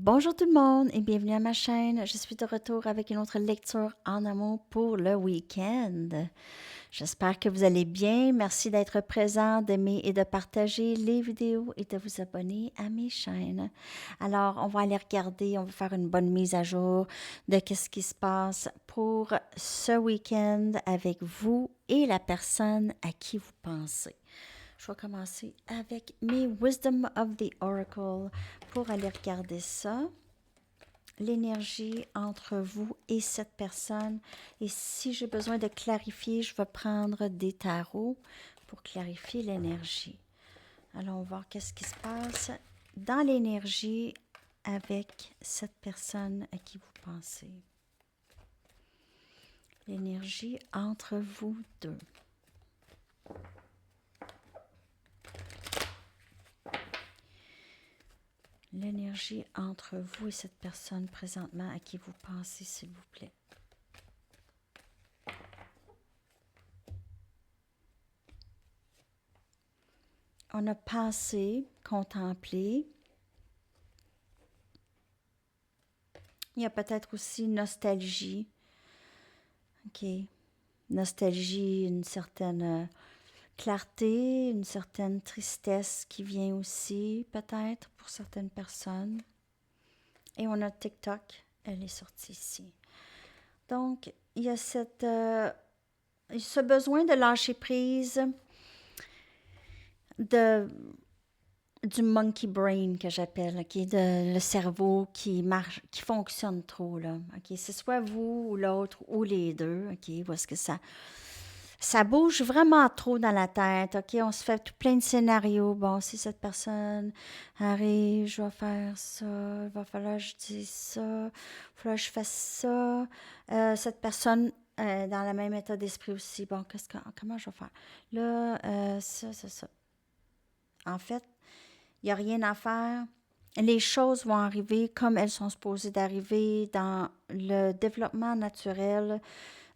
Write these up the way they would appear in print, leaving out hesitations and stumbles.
Bonjour tout le monde et bienvenue à ma chaîne. Je suis de retour avec une autre lecture en amour pour le week-end. J'espère que vous allez bien. Merci d'être présent, d'aimer et de partager les vidéos et de vous abonner à mes chaînes. Alors, on va aller regarder, on va faire une bonne mise à jour de ce qui se passe pour ce week-end avec vous et la personne à qui vous pensez. Je vais commencer avec mes Wisdom of the Oracle pour aller regarder ça. L'énergie entre vous et cette personne. Et si j'ai besoin de clarifier, je vais prendre des tarots pour clarifier l'énergie. Alors, on va voir qu'est-ce qui se passe dans l'énergie avec cette personne à qui vous pensez. L'énergie entre vous deux. L'énergie entre vous et cette personne présentement à qui vous pensez, s'il vous plaît. On a pensé, contemplé. Il y a peut-être aussi nostalgie. OK. Nostalgie, une certaine clarté, une certaine tristesse qui vient aussi, peut-être, pour certaines personnes. Et on a TikTok, elle est sortie ici. Donc, il y a ce besoin de lâcher prise du monkey brain que j'appelle, OK, le cerveau qui marche, qui fonctionne trop, là. OK, c'est soit vous ou l'autre ou les deux, OK, parce que ça bouge vraiment trop dans la tête, OK, on se fait tout plein de scénarios. Bon, si cette personne arrive, je vais faire ça, il va falloir que je dise ça, il va falloir que je fasse ça. Cette personne dans le même état d'esprit aussi. Bon, comment je vais faire? Là, ça. En fait, il n'y a rien à faire. Les choses vont arriver comme elles sont supposées d'arriver dans le développement naturel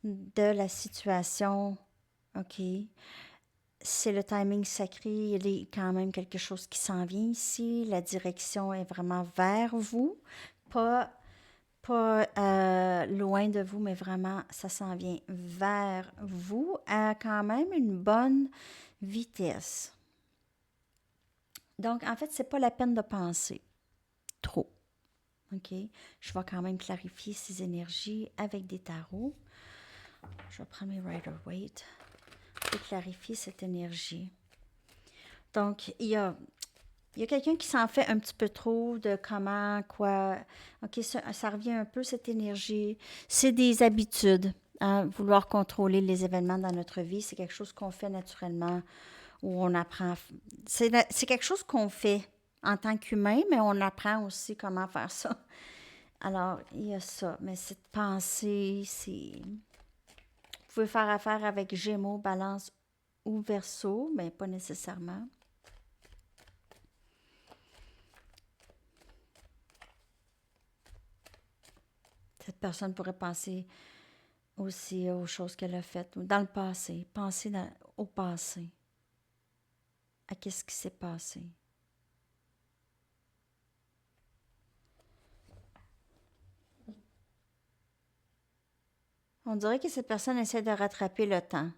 de la situation. OK. C'est le timing sacré. Il y a quand même quelque chose qui s'en vient ici. La direction est vraiment vers vous. Pas loin de vous, mais vraiment, ça s'en vient vers vous à quand même une bonne vitesse. Donc, en fait, c'est pas la peine de penser trop. OK? Je vais quand même clarifier ces énergies avec des tarots. Je vais prendre mes Rider-Waite pour clarifier cette énergie. Donc, il y a quelqu'un qui s'en fait un petit peu trop de comment, quoi. OK, ça revient un peu, cette énergie. C'est des habitudes. Hein? Vouloir contrôler les événements dans notre vie, c'est quelque chose qu'on fait naturellement, où on apprend. C'est quelque chose qu'on fait en tant qu'humain, mais on apprend aussi comment faire ça. Alors, il y a ça. Mais cette pensée, c'est... Vous pouvez faire affaire avec Gémeaux, Balance ou Verseau, mais pas nécessairement. Cette personne pourrait penser aussi aux choses qu'elle a faites dans le passé. Penser au passé. À qu'est-ce qui s'est passé. On dirait que cette personne essaie de rattraper le temps.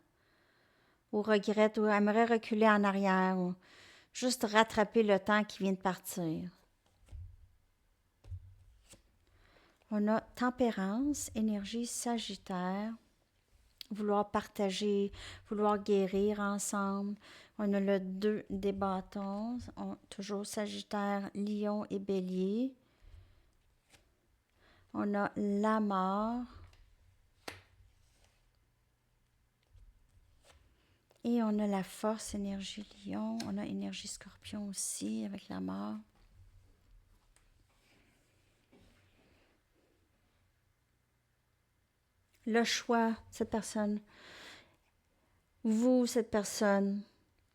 Ou regrette, ou aimerait reculer en arrière, ou juste rattraper le temps qui vient de partir. On a tempérance, énergie sagittaire, vouloir partager, vouloir guérir ensemble. On a le 2 des bâtons, toujours sagittaire, lion et bélier. On a la mort. Et on a la force, énergie lion. On a énergie scorpion aussi avec la mort. Le choix, cette personne. Vous, cette personne.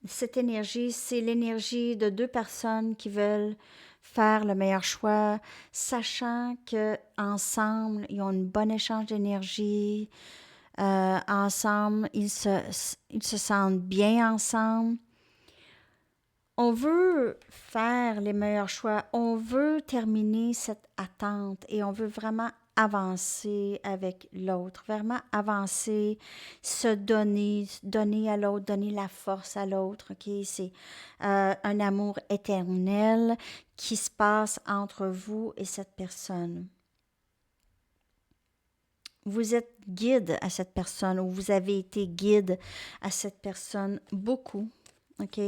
Cette énergie, c'est l'énergie de deux personnes qui veulent faire le meilleur choix, sachant qu'ensemble, ils ont un bon échange d'énergie. Ensemble, ils se sentent bien ensemble. On veut faire les meilleurs choix. On veut terminer cette attente et on veut vraiment avancer avec l'autre, vraiment avancer, se donner, donner à l'autre, donner la force à l'autre. Ok, c'est un amour éternel qui se passe entre vous et cette personne. Vous êtes guide à cette personne ou vous avez été guide à cette personne beaucoup. Ok.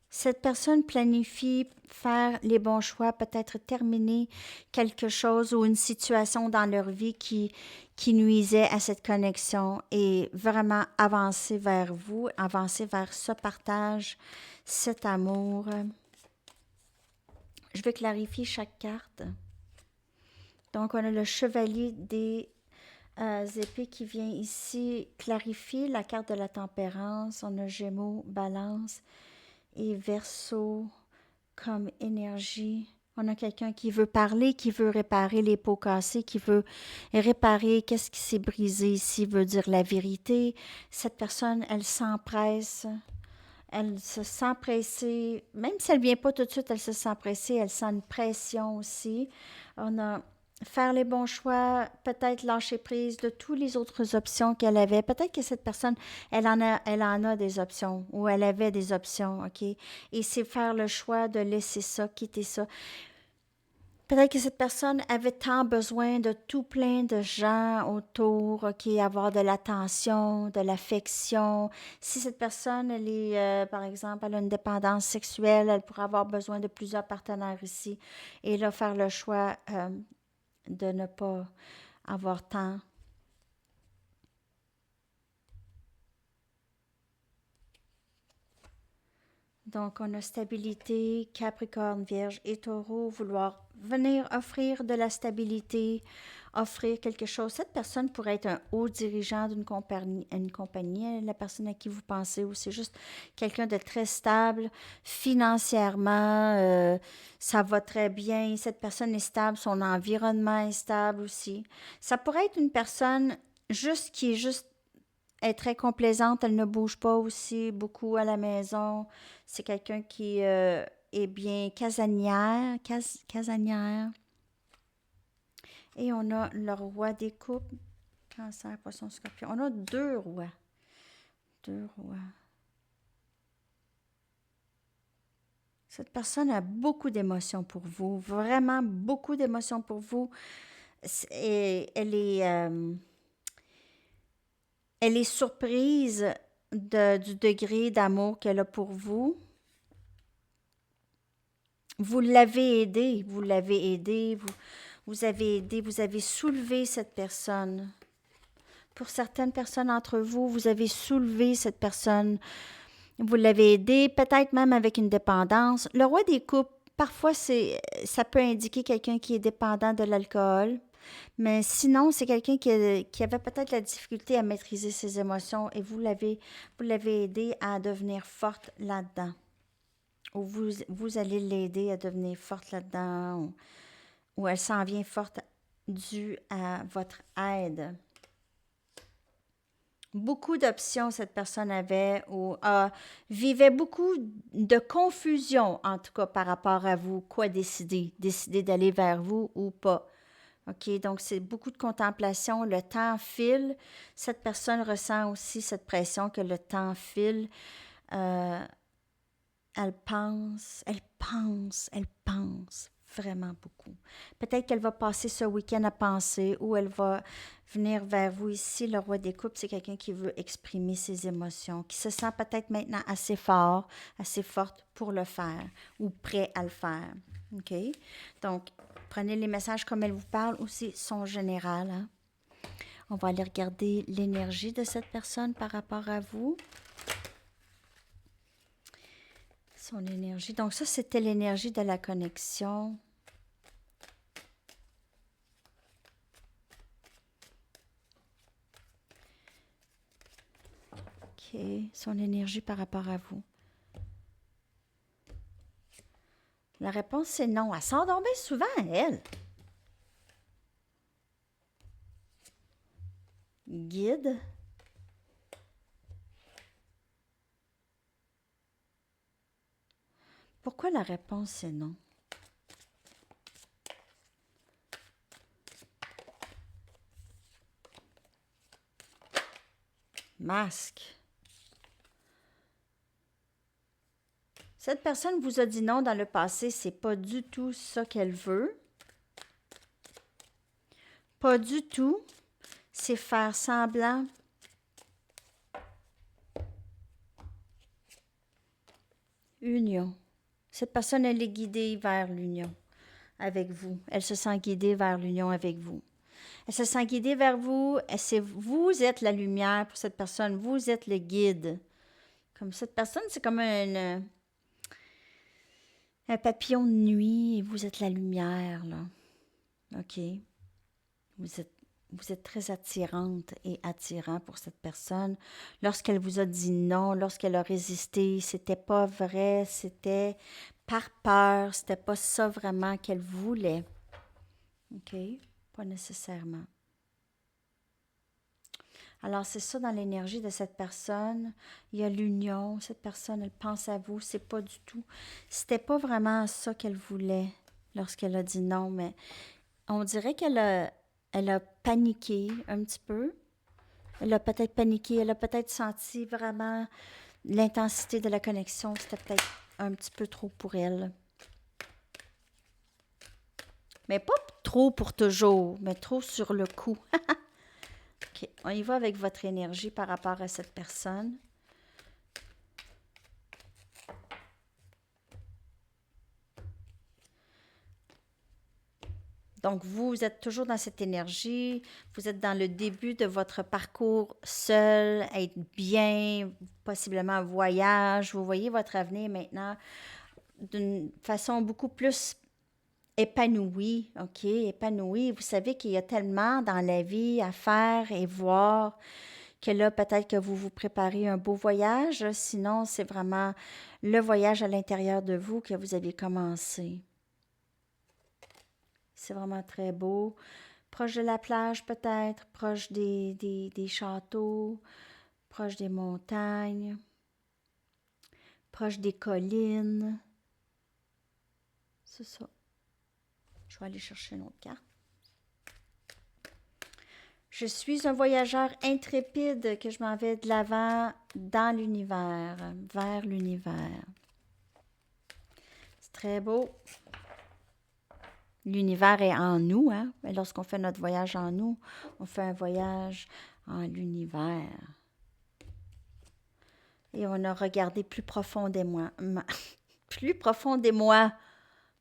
Cette personne planifie faire les bons choix, peut-être terminer quelque chose ou une situation dans leur vie qui nuisait à cette connexion et vraiment avancer vers vous, avancer vers ce partage, cet amour. Je vais clarifier chaque carte. Donc, on a le chevalier des épées qui vient ici clarifier la carte de la tempérance. On a Gémeaux, Balance et Verseau comme énergie. On a quelqu'un qui veut parler, qui veut réparer les pots cassés, qui veut réparer qu'est-ce qui s'est brisé ici, veut dire la vérité. Cette personne, elle s'empresse. Elle se sent pressée. Même si elle ne vient pas tout de suite, elle se sent pressée. Elle sent une pression aussi. On a faire les bons choix, peut-être lâcher prise de toutes les autres options qu'elle avait. Peut-être que cette personne, elle en a des options ou elle avait des options, OK? Et c'est faire le choix de laisser ça, quitter ça. Peut-être que cette personne avait tant besoin de tout plein de gens autour, OK, avoir de l'attention, de l'affection. Si cette personne, elle est, par exemple, elle a une dépendance sexuelle, elle pourrait avoir besoin de plusieurs partenaires ici. Et là, faire le choix de ne pas avoir tant. Donc, on a stabilité, Capricorne, Vierge et Taureau, vouloir venir offrir de la stabilité, offrir quelque chose. Cette personne pourrait être un haut dirigeant d'une compagnie, la personne à qui vous pensez, ou c'est juste quelqu'un de très stable financièrement, ça va très bien, cette personne est stable, son environnement est stable aussi. Ça pourrait être une personne juste qui est juste est très complaisante, elle ne bouge pas aussi beaucoup à la maison. C'est quelqu'un qui est bien casanière, casanière. Et on a le roi des coupes, cancer, poisson, scorpion. On a deux rois. Deux rois. Cette personne a beaucoup d'émotions pour vous, vraiment beaucoup d'émotions pour vous. Et elle est surprise du degré d'amour qu'elle a pour vous. Vous l'avez aidé, vous l'avez aidé, vous avez aidé, vous avez soulevé cette personne. Pour certaines personnes d'entre vous, vous avez soulevé cette personne. Vous l'avez aidé, peut-être même avec une dépendance. Le roi des coupes, parfois, ça peut indiquer quelqu'un qui est dépendant de l'alcool. Mais sinon, c'est quelqu'un qui avait peut-être la difficulté à maîtriser ses émotions et vous l'avez aidé à devenir forte là-dedans. Ou vous allez l'aider à devenir forte là-dedans, ou elle s'en vient forte due à votre aide. Beaucoup d'options cette personne avait ou vivait beaucoup de confusion, en tout cas par rapport à vous. Quoi décider? Décider d'aller vers vous ou pas. OK, donc c'est beaucoup de contemplation. Le temps file. Cette personne ressent aussi cette pression que le temps file. Elle pense vraiment beaucoup. Peut-être qu'elle va passer ce week-end à penser ou elle va venir vers vous ici. Le roi des coupes, c'est quelqu'un qui veut exprimer ses émotions, qui se sent peut-être maintenant assez fort, assez forte pour le faire ou prêt à le faire. OK? Donc, prenez les messages comme elle vous parle aussi, son général. Hein? On va aller regarder l'énergie de cette personne par rapport à vous. Son énergie. Donc ça, c'était l'énergie de la connexion. OK. Son énergie par rapport à vous. La réponse, c'est non. Elle s'endormait souvent, elle. Guide. Pourquoi la réponse est non? Masque. Cette personne vous a dit non dans le passé, c'est pas du tout ça qu'elle veut. Pas du tout. C'est faire semblant. Union. Cette personne, elle est guidée vers l'union avec vous. Elle se sent guidée vers l'union avec vous. Elle se sent guidée vers vous. Vous êtes la lumière pour cette personne. Vous êtes le guide. Comme cette personne, c'est comme un papillon de nuit et vous êtes la lumière, là. OK? Vous êtes très attirante et attirant pour cette personne. Lorsqu'elle vous a dit non, lorsqu'elle a résisté, c'était pas vrai, c'était par peur, c'était pas ça vraiment qu'elle voulait. OK? Pas nécessairement. Alors, c'est ça dans l'énergie de cette personne. Il y a l'union. Cette personne, elle pense à vous. C'est pas du tout. C'était pas vraiment ça qu'elle voulait lorsqu'elle a dit non, mais on dirait elle a paniqué un petit peu. Elle a peut-être paniqué. Elle a peut-être senti vraiment l'intensité de la connexion. C'était peut-être un petit peu trop pour elle. Mais pas trop pour toujours, mais trop sur le coup. OK, on y va avec votre énergie par rapport à cette personne. Donc, vous êtes toujours dans cette énergie. Vous êtes dans le début de votre parcours seul, être bien, possiblement un voyage. Vous voyez votre avenir maintenant d'une façon beaucoup plus épanouie, OK? Épanouie. Vous savez qu'il y a tellement dans la vie à faire et voir que là, peut-être que vous vous préparez un beau voyage. Sinon, c'est vraiment le voyage à l'intérieur de vous que vous avez commencé. C'est vraiment très beau. Proche de la plage peut-être, proche des châteaux, proche des montagnes, proche des collines. C'est ça. Je vais aller chercher une autre carte. Je suis un voyageur intrépide que je m'en vais de l'avant dans l'univers, vers l'univers. C'est très beau. L'univers est en nous, hein? Et lorsqu'on fait notre voyage en nous, on fait un voyage en l'univers. Et on a regardé plus profondément. Plus profondément.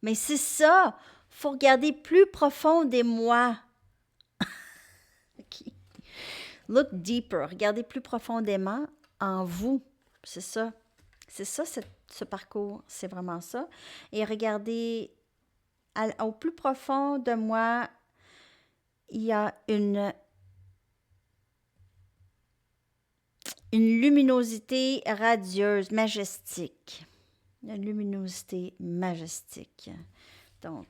Mais c'est ça! Faut regarder plus profondément. OK. Look deeper. Regardez plus profondément en vous. C'est ça. C'est ça, ce parcours. C'est vraiment ça. Et regardez au plus profond de moi, il y a une luminosité radieuse, majestique. Une luminosité majestique. Donc,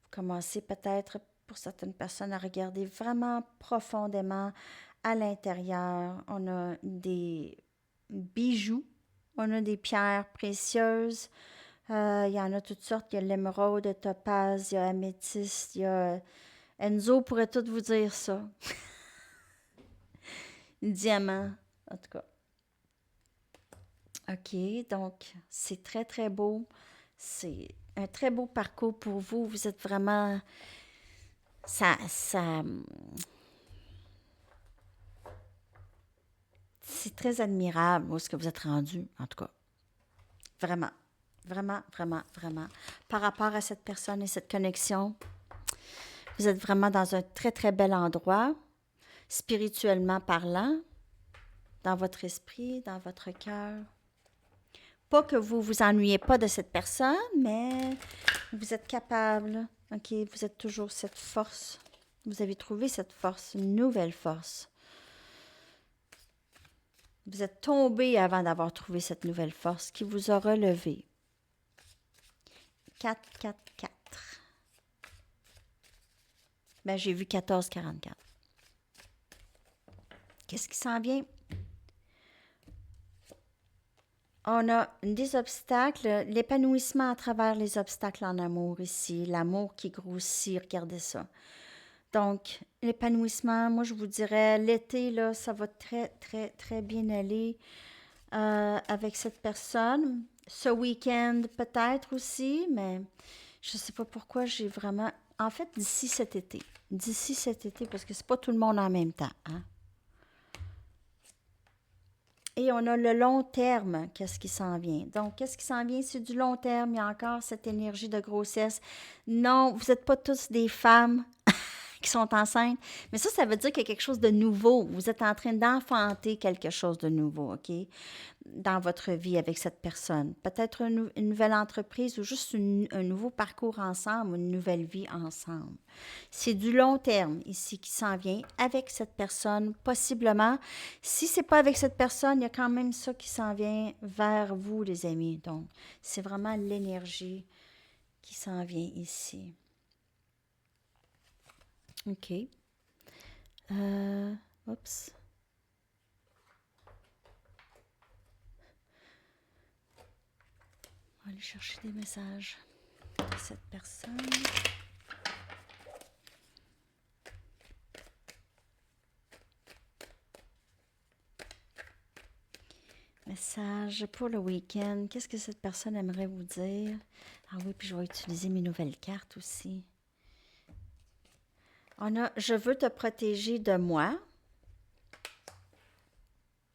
vous commencez peut-être pour certaines personnes à regarder vraiment profondément à l'intérieur. On a des bijoux, on a des pierres précieuses. Il y en a toutes sortes. Il y a l'émeraude, le topaze, il y a améthyste, il y a... Enzo pourrait tout vous dire ça. Diamant, en tout cas. OK, donc c'est très, très beau. C'est un très beau parcours pour vous. Vous êtes vraiment... C'est très admirable où est-ce que vous êtes rendu, en tout cas. Vraiment, vraiment, vraiment, vraiment. Par rapport à cette personne et cette connexion, vous êtes vraiment dans un très, très bel endroit, spirituellement parlant, dans votre esprit, dans votre cœur. Pas que vous vous ennuyez pas de cette personne, mais vous êtes capable, OK? Vous êtes toujours cette force. Vous avez trouvé cette force, une nouvelle force. Vous êtes tombé avant d'avoir trouvé cette nouvelle force qui vous a relevé. 4, 4, 4. Ben, j'ai vu 14, 44. Qu'est-ce qui s'en vient? On a des obstacles, l'épanouissement à travers les obstacles en amour ici, l'amour qui grossit, regardez ça. Donc, l'épanouissement, moi je vous dirais, l'été, là, ça va très, très, très bien aller avec cette personne. Ce week-end peut-être aussi, mais je ne sais pas pourquoi j'ai vraiment... En fait, d'ici cet été, parce que c'est pas tout le monde en même temps, hein? Et on a le long terme, qu'est-ce qui s'en vient. Donc, qu'est-ce qui s'en vient? C'est du long terme. Il y a encore cette énergie de grossesse. Non, vous n'êtes pas tous des femmes qui sont enceintes. Mais ça veut dire qu'il y a quelque chose de nouveau. Vous êtes en train d'enfanter quelque chose de nouveau, OK? Dans votre vie avec cette personne. Peut-être une nouvelle entreprise ou juste un nouveau parcours ensemble, une nouvelle vie ensemble. C'est du long terme ici qui s'en vient avec cette personne, possiblement. Si c'est pas avec cette personne, il y a quand même ça qui s'en vient vers vous, les amis. Donc, c'est vraiment l'énergie qui s'en vient ici. OK. Oups. On va aller chercher des messages de cette personne. Message pour le week-end. Qu'est-ce que cette personne aimerait vous dire? Ah oui, puis je vais utiliser mes nouvelles cartes aussi. On a « Je veux te protéger de moi ».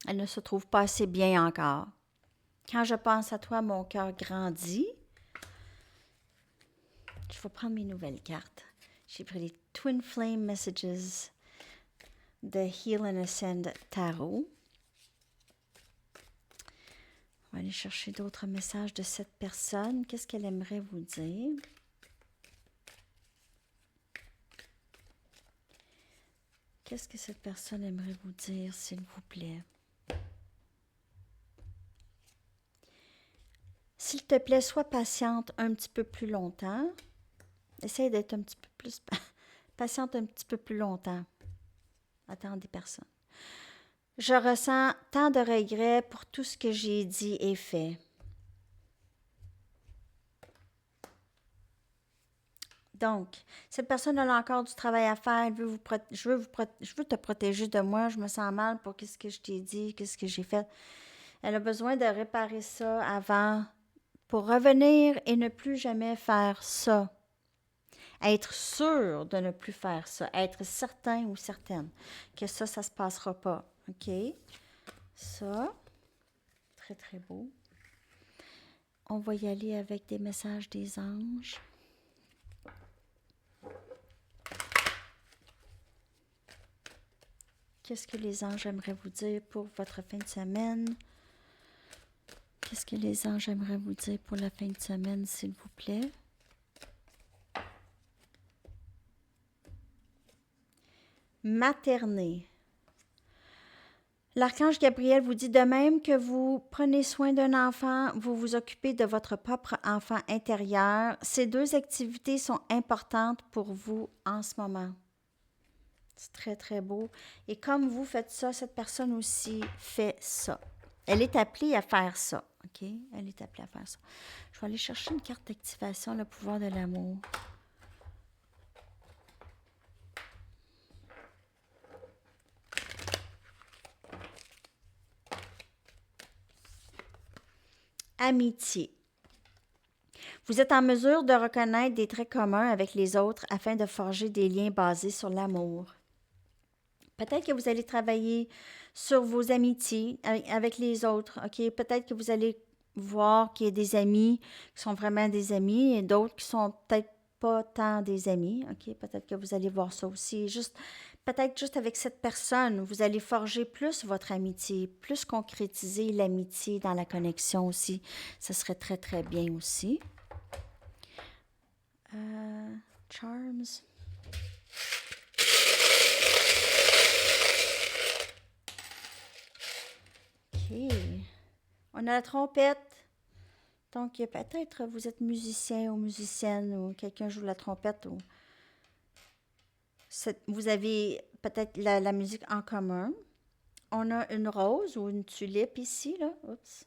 Elle ne se trouve pas assez bien encore. Quand je pense à toi, mon cœur grandit. Je vais prendre mes nouvelles cartes. J'ai pris les Twin Flame Messages de Heal and Ascend Tarot. On va aller chercher d'autres messages de cette personne. Qu'est-ce qu'elle aimerait vous dire? Qu'est-ce que cette personne aimerait vous dire, s'il vous plaît? S'il te plaît, sois patiente un petit peu plus longtemps. Essaye d'être un petit peu plus patiente un petit peu plus longtemps. Attendez personne. Je ressens tant de regrets pour tout ce que j'ai dit et fait. Donc, cette personne a encore du travail à faire. Elle veut je veux te protéger de moi. Je me sens mal pour qu'est-ce que je t'ai dit, qu'est-ce que j'ai fait. Elle a besoin de réparer ça avant pour revenir et ne plus jamais faire ça. Être sûr de ne plus faire ça. Être certain ou certaine que ça se passera pas. OK? Ça, très, très beau. On va y aller avec des messages des anges. Qu'est-ce que les anges aimeraient vous dire pour votre fin de semaine? Qu'est-ce que les anges aimeraient vous dire pour la fin de semaine, s'il vous plaît? Materner. L'archange Gabriel vous dit de même que vous prenez soin d'un enfant, vous vous occupez de votre propre enfant intérieur. Ces deux activités sont importantes pour vous en ce moment. C'est très, très beau. Et comme vous faites ça, cette personne aussi fait ça. Elle est appelée à faire ça. OK? Elle est appelée à faire ça. Je vais aller chercher une carte d'activation, le pouvoir de l'amour. Amitié. Vous êtes en mesure de reconnaître des traits communs avec les autres afin de forger des liens basés sur l'amour. Peut-être que vous allez travailler sur vos amitiés avec les autres. OK? Peut-être que vous allez voir qu'il y a des amis qui sont vraiment des amis et d'autres qui sont peut-être pas tant des amis. OK? Peut-être que vous allez voir ça aussi. Peut-être juste avec cette personne, vous allez forger plus votre amitié, plus concrétiser l'amitié dans la connexion aussi. Ça serait très, très bien aussi. Charms. OK. On a la trompette. Donc, peut-être vous êtes musicien ou musicienne ou quelqu'un joue la trompette. Ou vous avez peut-être la musique en commun. On a une rose ou une tulipe ici, là. Oups.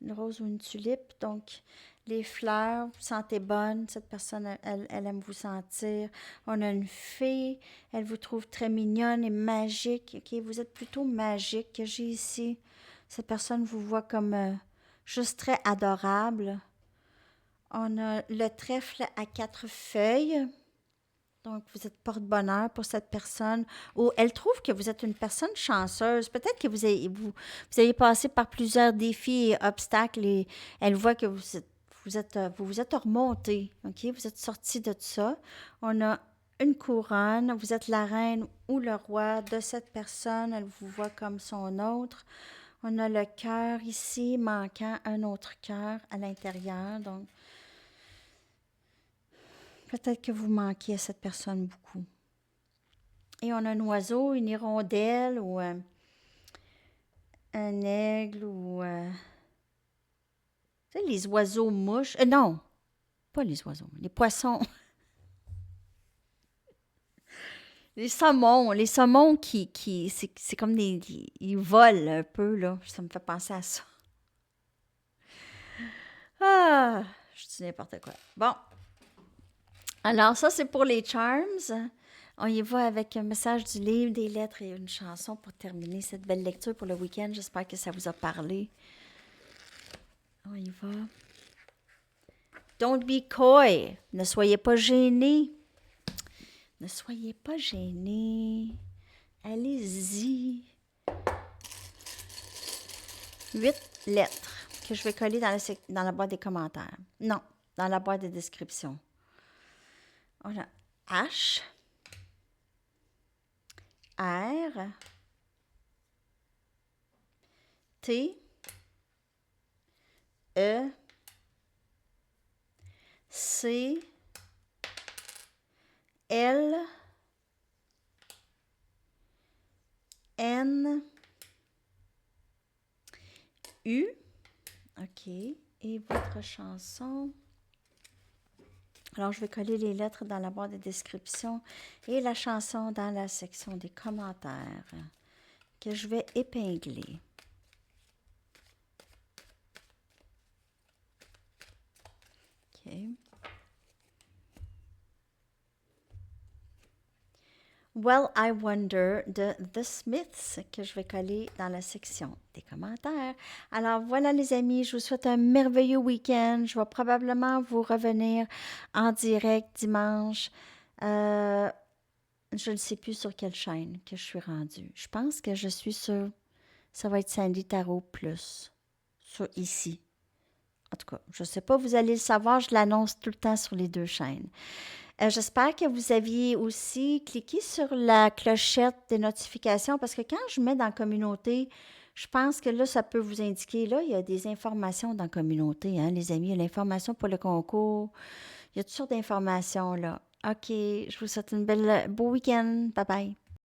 une rose ou une tulipe. Donc, les fleurs, vous sentez bonne. Cette personne, elle aime vous sentir. On a une fée. Elle vous trouve très mignonne et magique. OK? Vous êtes plutôt magique que j'ai ici. Cette personne vous voit comme juste très adorable. On a le trèfle à 4 feuilles. Donc, vous êtes porte-bonheur pour cette personne. Ou elle trouve que vous êtes une personne chanceuse. Peut-être que vous avez passé par plusieurs défis et obstacles et elle voit que vous êtes remonté. OK? Vous êtes sorti de ça. On a une couronne. Vous êtes la reine ou le roi de cette personne. Elle vous voit comme son autre. On a le cœur ici, manquant un autre cœur à l'intérieur. Donc, peut-être que vous manquez à cette personne beaucoup. Et on a un oiseau, une hirondelle ou un aigle ou... tu sais, les oiseaux mouches. Non, pas les oiseaux, les poissons. Les saumons c'est comme ils volent un peu, là. Ça me fait penser à ça. Ah, je dis n'importe quoi. Bon, alors ça, c'est pour les charms. On y va avec un message du livre, des lettres et une chanson pour terminer cette belle lecture pour le week-end. J'espère que ça vous a parlé. On y va. Don't be coy. Ne soyez pas gênés. Ne soyez pas gênés. Allez-y. 8 lettres que je vais coller dans la boîte des commentaires. Non, dans la boîte de description. On a H, R, T, E, C, L, N, U. OK. Et votre chanson. Alors, je vais coller les lettres dans la boîte de description et la chanson dans la section des commentaires que je vais épingler. OK. Well, I Wonder de The Smiths que je vais coller dans la section des commentaires. Alors voilà les amis, je vous souhaite un merveilleux week-end. Je vais probablement vous revenir en direct dimanche. Je ne sais plus sur quelle chaîne que je suis rendue. Je pense que je suis sur... Ça va être Sandy Tarot Plus. Sur ici. En tout cas, je ne sais pas, vous allez le savoir, je l'annonce tout le temps sur les 2 chaînes. J'espère que vous aviez aussi cliqué sur la clochette des notifications parce que quand je mets dans la communauté, je pense que là, ça peut vous indiquer, là, il y a des informations dans la communauté, hein, les amis, il y a l'information pour le concours, il y a toutes sortes d'informations là. OK, je vous souhaite un beau week-end. Bye bye.